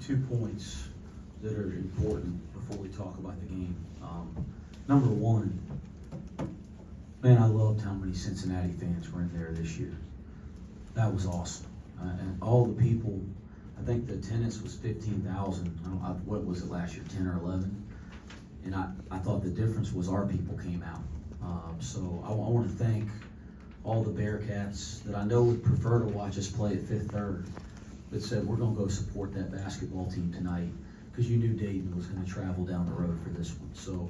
2 points that are important before we talk about the game. Number one, man, I loved how many Cincinnati fans were in there this year. That was awesome. And all the people, I think the attendance was 15,000. What was it last year, 10 or 11? And I thought the difference was our people came out. So I want to thank all the Bearcats that I know would prefer to watch us play at Fifth Third, that said we're going to go support that basketball team tonight, because you knew Dayton was going to travel down the road for this one. So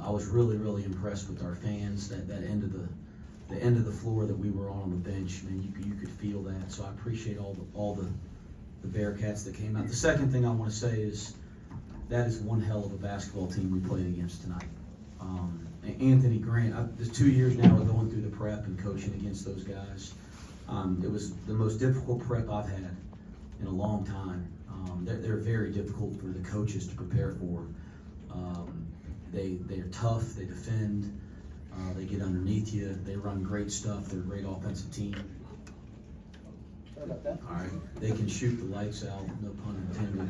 I was really impressed with our fans. That end of the end of the floor that we were on the bench, man, you could feel that. So I appreciate all the Bearcats that came out. The second thing I want to say is that is one hell of a basketball team we played against tonight. Anthony Grant, there's 2 years now of going through the prep and coaching against those guys. It was the most difficult prep I've had in a long time. They're very difficult for the coaches to prepare for. They're tough, they defend, they get underneath you, they run great stuff, they're a great offensive team. Sorry about that. All right, they can shoot the lights out, no pun intended.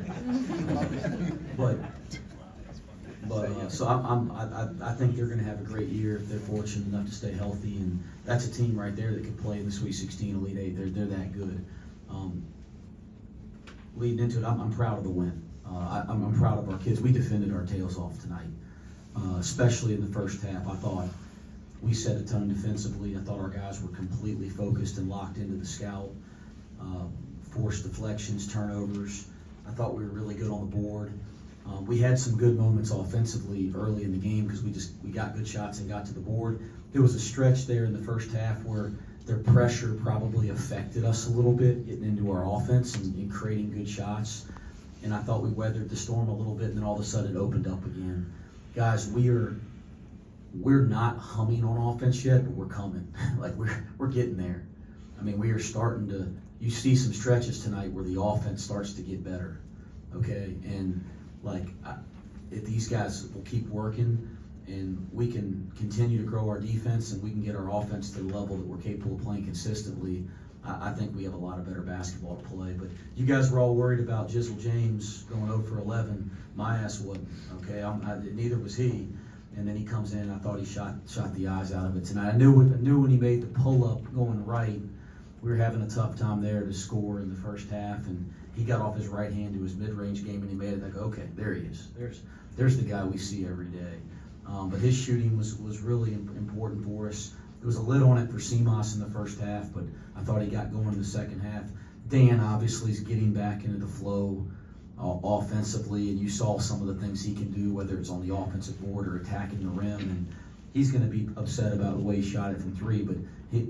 So I think they're going to have a great year if they're fortunate enough to stay healthy, and that's a team right there that could play in the Sweet 16, Elite 8. They're that good. Leading into it, I'm proud of the win. I'm proud of our kids. We defended our tails off tonight, especially in the first half. I thought we set a tone defensively. I thought our guys were completely focused and locked into the scout, forced deflections, turnovers. I thought we were really good on the board. We had some good moments offensively early in the game because we got good shots and got to the board. There was a stretch there in the first half where their pressure probably affected us a little bit, getting into our offense and creating good shots. And I thought we weathered the storm a little bit, and then all of a sudden it opened up again. Guys, we're not humming on offense yet, but we're coming. Like we're getting there. I mean, we are starting to. You see some stretches tonight where the offense starts to get better. Okay, and if these guys will keep working and we can continue to grow our defense and we can get our offense to the level that we're capable of playing consistently, I think we have a lot of better basketball to play. But you guys were all worried about Jizzle James going 0 for 11. My ass wasn't, okay? Neither was he. And then he comes in, I thought he shot the eyes out of it tonight. I knew when he made the pull-up going right, we were having a tough time there to score in the first half, and he got off his right hand to his mid-range game and he made it. Like, okay, there he is. There's the guy we see every day. But his shooting was really important for us. There was a lid on it for Seamoss in the first half, but I thought he got going in the second half. Dan obviously is getting back into the flow offensively, and you saw some of the things he can do, whether it's on the offensive board or attacking the rim. And he's going to be upset about the way he shot it from three, but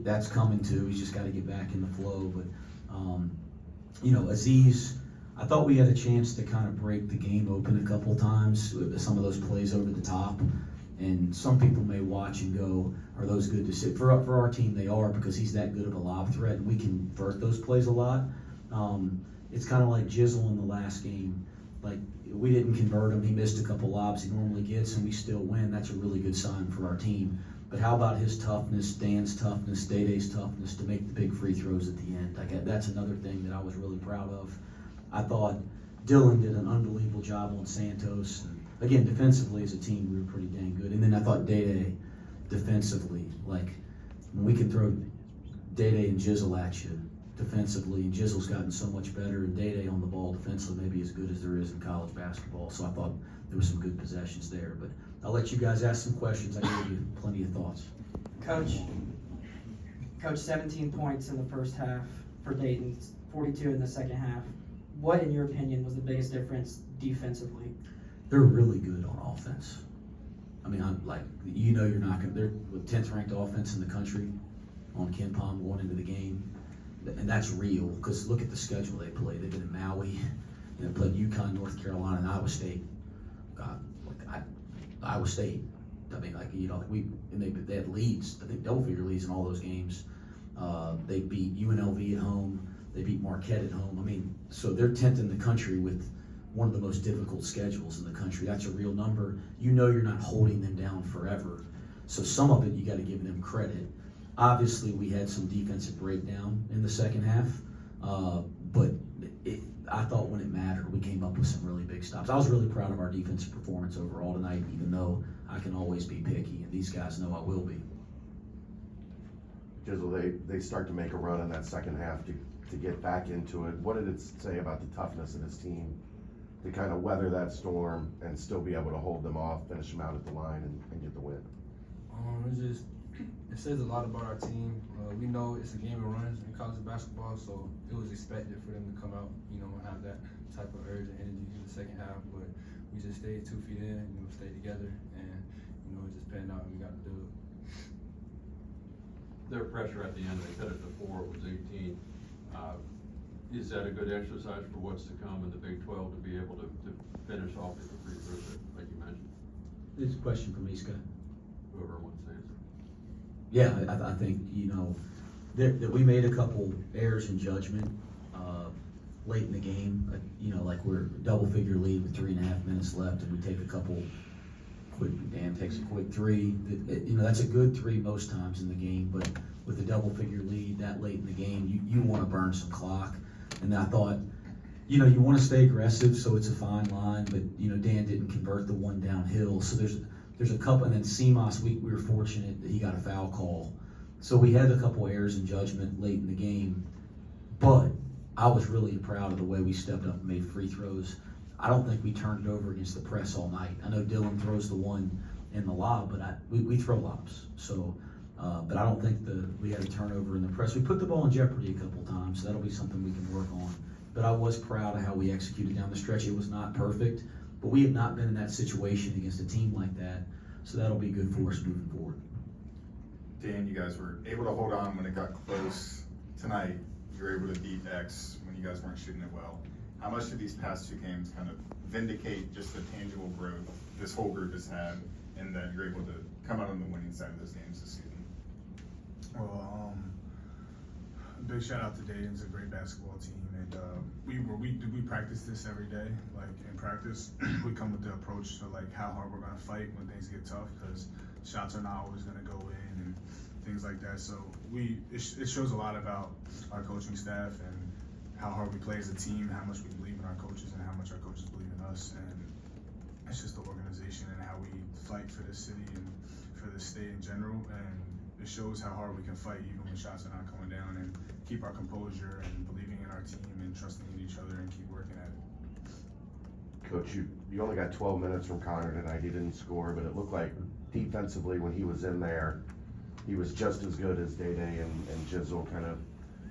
that's coming too. He's just got to get back in the flow. But Aziz, I thought we had a chance to kind of break the game open a couple times with some of those plays over the top. And some people may watch and go, are those good to see? For our team, they are, because he's that good of a lob threat, and we convert those plays a lot. It's kind of like Jizzle in the last game. Like, we didn't convert him. He missed a couple lobs he normally gets, and we still win. That's a really good sign for our team. But how about his toughness, Dan's toughness, Day-Day's toughness to make the big free throws at the end? That's another thing that I was really proud of. I thought Dylan did an unbelievable job on Santos. And again, defensively as a team, we were pretty dang good. And then I thought Day-Day defensively, like when we can throw Day-Day and Jizzle at you defensively, and Jizzle's gotten so much better, and Day-Day on the ball defensively maybe as good as there is in college basketball. So I thought there was some good possessions there. But I'll let you guys ask some questions. I gave you plenty of thoughts. Coach, 17 points in the first half for Dayton, 42 in the second half. What, in your opinion, was the biggest difference defensively? They're really good on offense. I mean, you're not going to, they're the 10th ranked offense in the country on Ken Palm going into the game. And that's real, because look at the schedule they play. They've been in Maui, they played UConn, North Carolina, and Iowa State. Iowa State. I mean, they had leads. I think double-figure leads in all those games. They beat UNLV at home. They beat Marquette at home. I mean, so they're 10th in the country with one of the most difficult schedules in the country. That's a real number. You're not holding them down forever. So some of it, you got to give them credit. Obviously, we had some defensive breakdown in the second half, but I thought when it mattered, we came up with some really big stops. I was really proud of our defensive performance overall tonight, even though I can always be picky, and these guys know I will be. Jizzle, they start to make a run in that second half to get back into it. What did it say about the toughness of this team to kind of weather that storm and still be able to hold them off, finish them out at the line, and get the win? It says a lot about our team. We know it's a game of runs in college basketball, so it was expected for them to come out, and have that type of urge and energy in the second half. But we just stayed 2 feet in, stayed together, and it just panned out, and we got to do it. Their pressure at the end, they cut it to 4, it was 18. Is that a good exercise for what's to come in the Big 12 to be able to finish off at the free throws, like you mentioned? It's a question for me, Scott. Whoever wants to answer. Yeah, I think, that we made a couple errors in judgment late in the game. Like we're double figure lead with 3.5 minutes left, and we take a couple Dan takes a quick three. That's a good three most times in the game, but with a double figure lead that late in the game, you want to burn some clock. And I thought, you want to stay aggressive, so it's a fine line, but, Dan didn't convert the one downhill. So there's a couple, and then Seamas, we were fortunate that he got a foul call. So we had a couple errors in judgment late in the game, but I was really proud of the way we stepped up and made free throws. I don't think we turned it over against the press all night. I know Dylan throws the one in the lob, but we throw lobs. So, but I don't think we had a turnover in the press. We put the ball in jeopardy a couple times, so that'll be something we can work on. But I was proud of how we executed down the stretch. It was not perfect, but we have not been in that situation against a team like that, so that'll be good for us moving forward. Dan, you guys were able to hold on when it got close tonight. You were able to beat X when you guys weren't shooting it well. How much did these past 2 games kind of vindicate just the tangible growth this whole group has had, and that you're able to come out on the winning side of those games this season? Well, big shout out to Dayton's a great basketball team, and we practice this every day. Like in practice, we come with the approach to like how hard we're gonna fight when things get tough, because shots are not always gonna go in and things like that. So it shows a lot about our coaching staff and how hard we play as a team, how much we believe in our coaches, and how much our coaches believe in us. And it's just the organization and how we fight for this city and for the state in general. And it shows how hard we can fight even when shots are not coming down, and keep our composure and believing in our team and trusting in each other and keep working at it. Coach, you only got 12 minutes from Connor tonight. He didn't score, but it looked like defensively when he was in there, he was just as good as Day Day and Jizzle, kind of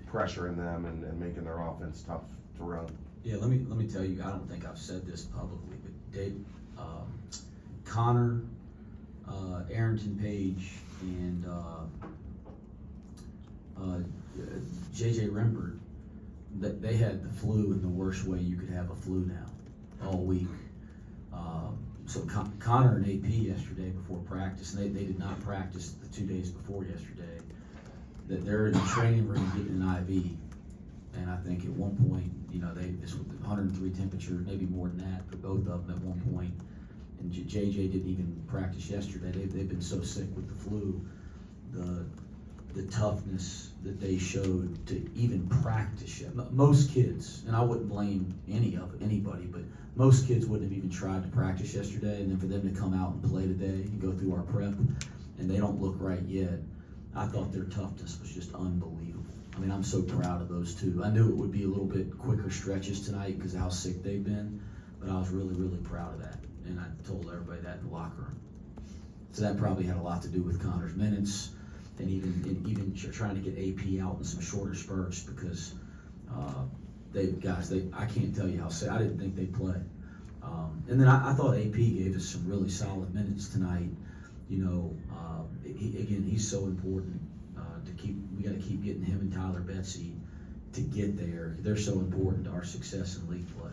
pressuring them and making their offense tough to run. Yeah, let me tell you, I don't think I've said this publicly, but Connor, Arrington Page, and JJ Rembert, they had the flu in the worst way you could have a flu now, all week. So Connor and AP yesterday before practice, and they did not practice the 2 days before yesterday. That they're in the training room getting an IV, and I think at one point, this was 103 temperature, maybe more than that for both of them at one point. And JJ didn't even practice yesterday. They've been so sick with the flu. The toughness that they showed to even practice. Most kids, and I wouldn't blame anybody, but most kids wouldn't have even tried to practice yesterday. And then for them to come out and play today and go through our prep, and they don't look right yet. I thought their toughness was just unbelievable. I mean, I'm so proud of those two. I knew it would be a little bit quicker stretches tonight because of how sick they've been, but I was really, really proud of that. And I told everybody that in the locker room. So that probably had a lot to do with Connor's minutes and even trying to get AP out in some shorter spurts because I can't tell you how sick. I didn't think they'd play. And then I thought AP gave us some really solid minutes tonight. He's so important we got to keep getting him and Tyler Betsy to get there. They're so important to our success in league play.